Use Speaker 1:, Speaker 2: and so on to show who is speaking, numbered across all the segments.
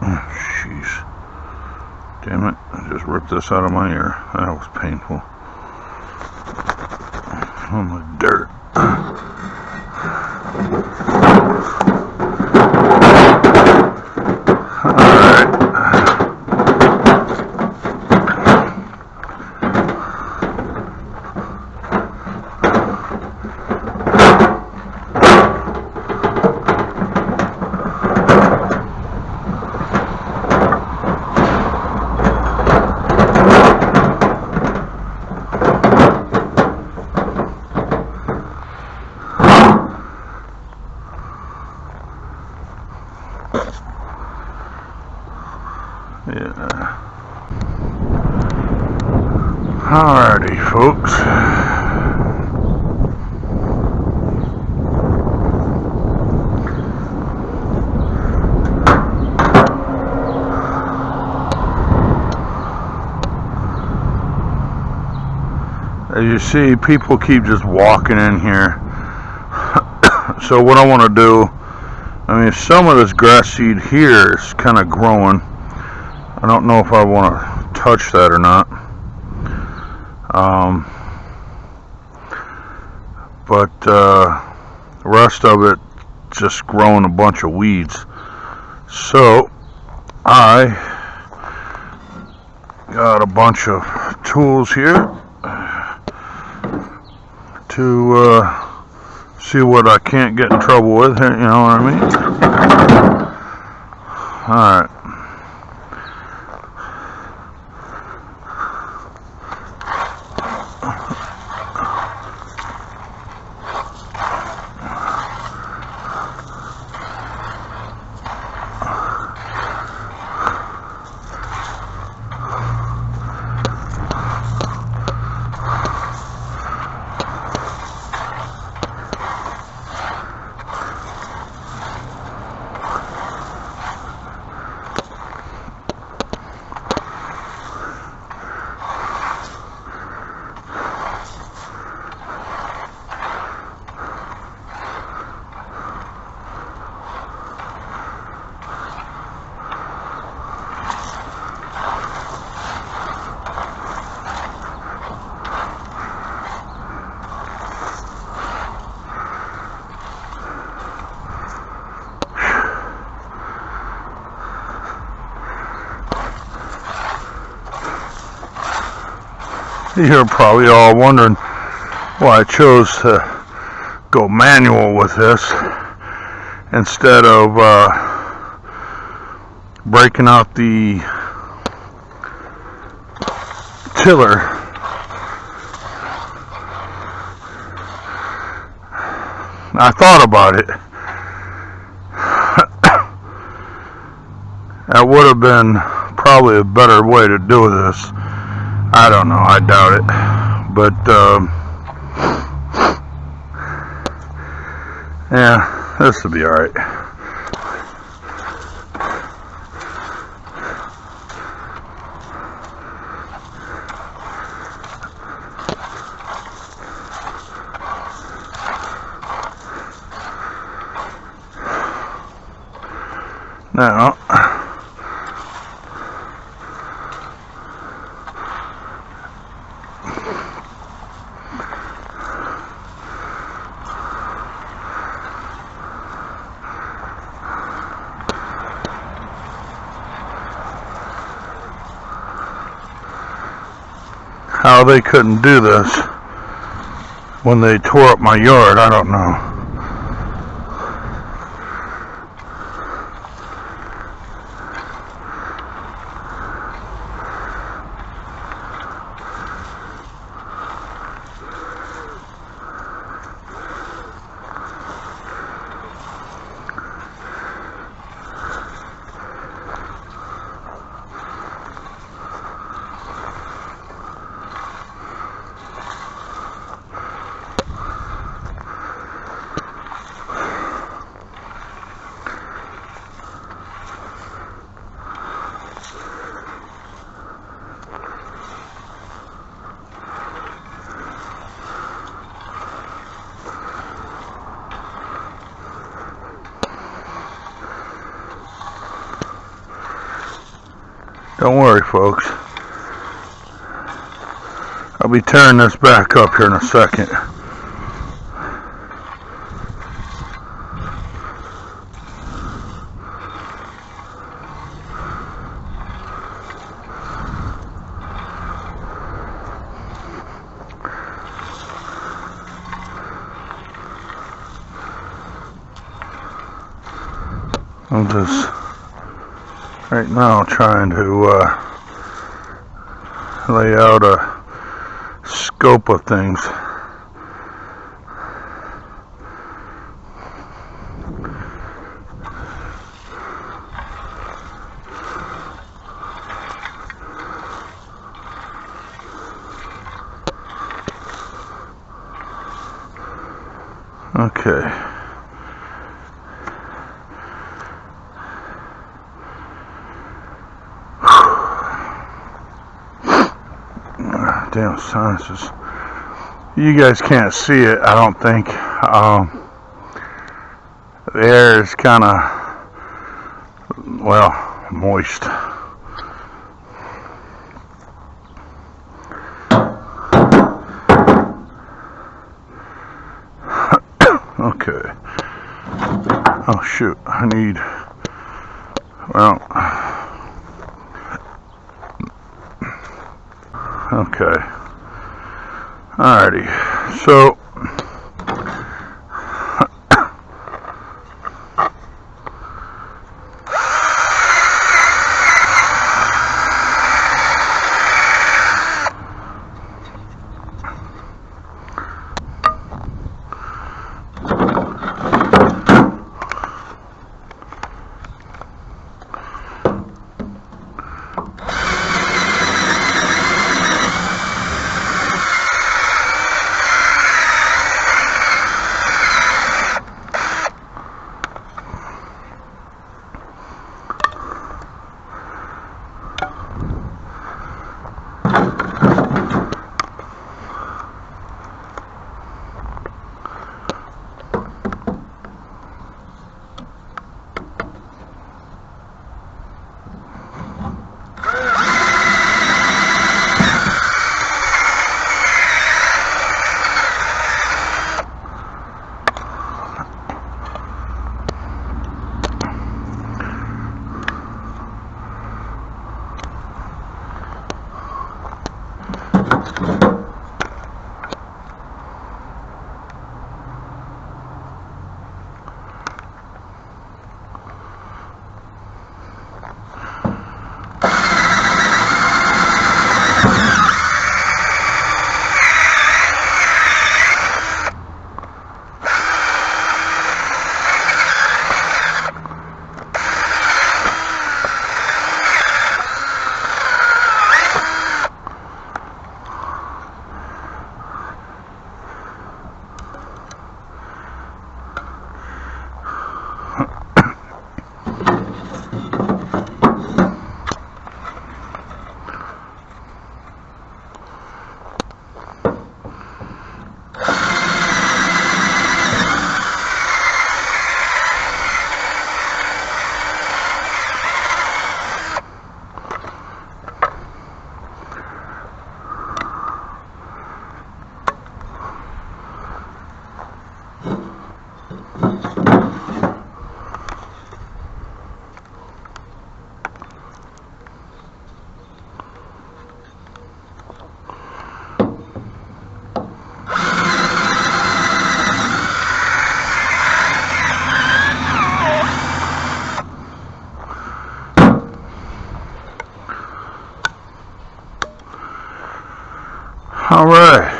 Speaker 1: Jeez. Damn it, I just ripped this out of my ear. That was painful. Oh, my dirt. Yeah. Alrighty, folks. As you see, people keep just walking in here. So what I want to do, I mean, some of this grass seed here is kind of growing. I don't know if I want to touch that or not. But the rest of it just growing a bunch of weeds. So I got a bunch of tools here to see what I can't get in trouble with, you know what I mean? Alright. You're probably all wondering why I chose to go manual with this instead of breaking out the tiller. I thought about it. That would have been probably a better way to do this. I don't know, I doubt it, but yeah, this will be alright. Now, how they couldn't do this when they tore up my yard, I don't know. Don't worry, folks. I'll be tearing this back up here in a second. I'm just right now trying to lay out a scope of things. Okay. Damn sinuses. You guys can't see it, I don't think. The air is kind of, well, moist. Okay. Oh shoot, I need, well, okay. Alrighty. So alright.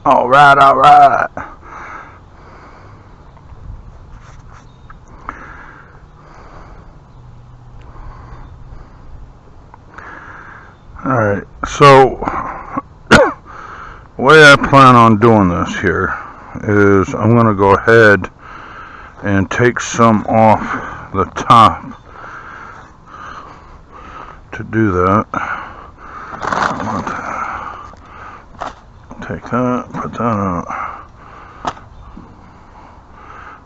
Speaker 1: Alright. Alright, so the way I plan on doing this here is I'm going to go ahead and take some off the top to do that. I'm going to take that, put that out.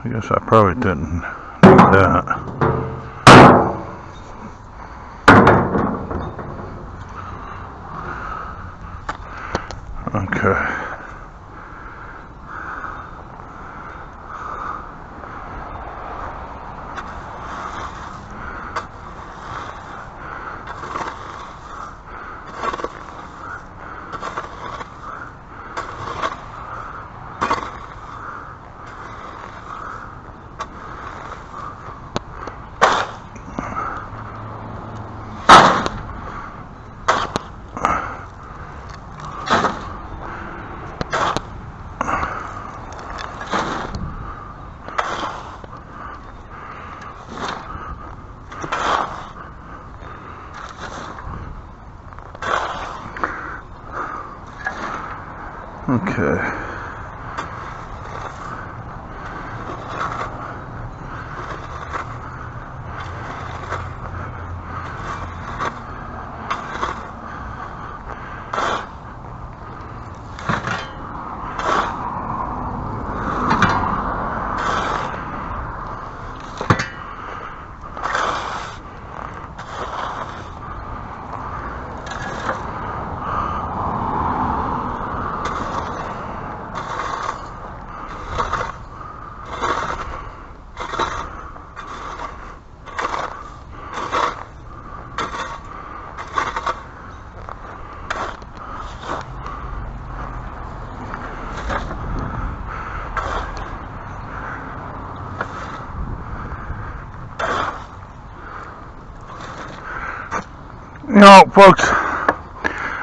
Speaker 1: I guess I probably didn't need that. Okay. You know, folks,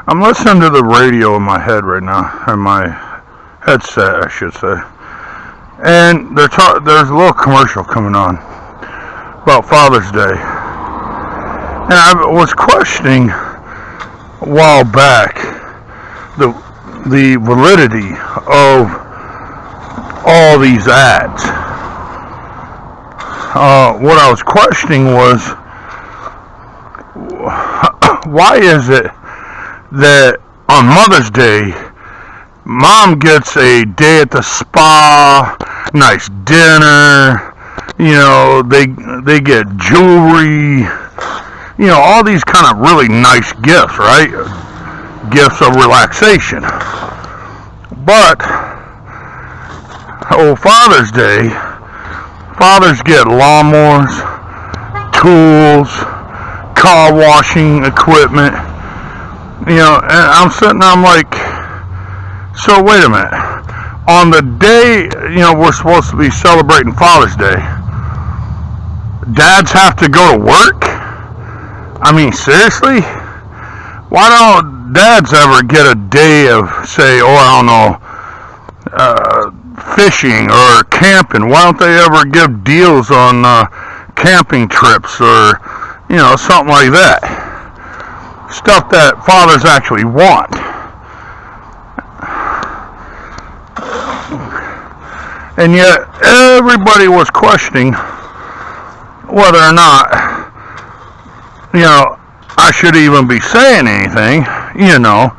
Speaker 1: I'm listening to the radio in my head right now, in my headset, I should say, and there's a little commercial coming on about Father's Day, and I was questioning a while back the validity of all these ads. What I was questioning was, why is it that on Mother's Day, Mom gets a day at the spa, nice dinner, you know, they get jewelry, you know, all these kind of really nice gifts, right? Gifts of relaxation. But, Father's Day, fathers get lawnmowers, tools, car washing equipment, you know, and I'm sitting there, I'm like, so wait a minute, on the day, you know, we're supposed to be celebrating Father's Day, dads have to go to work? I mean, seriously? Why don't dads ever get a day of, say, I don't know, fishing or camping? Why don't they ever give deals on camping trips or, you know, something like that? Stuff that fathers actually want. And yet, everybody was questioning whether or not, you know, I should even be saying anything, you know.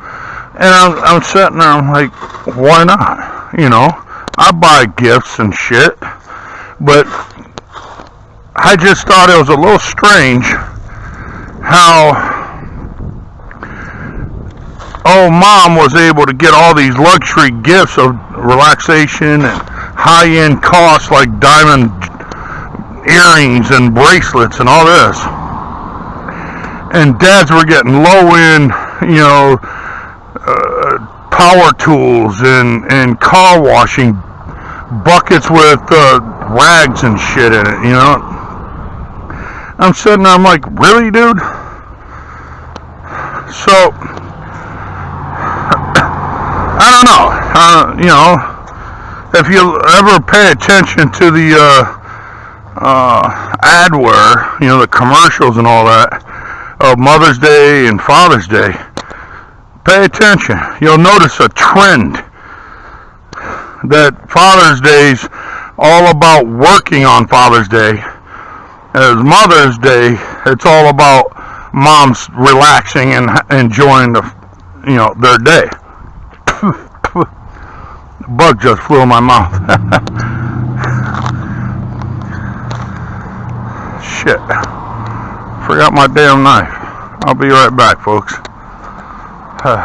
Speaker 1: And I'm sitting there, I'm like, why not? You know, I buy gifts and shit, but I just thought it was a little strange how Mom was able to get all these luxury gifts of relaxation and high-end costs like diamond earrings and bracelets and all this, and dads were getting low-end, you know, power tools and car washing buckets with rags and shit in it, you know. I'm sitting there, I'm like, really, dude? So, I don't know, you know, if you ever pay attention to the adware, you know, the commercials and all that, of Mother's Day and Father's Day, pay attention. You'll notice a trend that Father's Day's all about working on Father's Day. As Mother's Day, it's all about moms relaxing and enjoying you know, their day. The bug just flew in my mouth. Shit. Forgot my damn knife. I'll be right back, folks. Shit.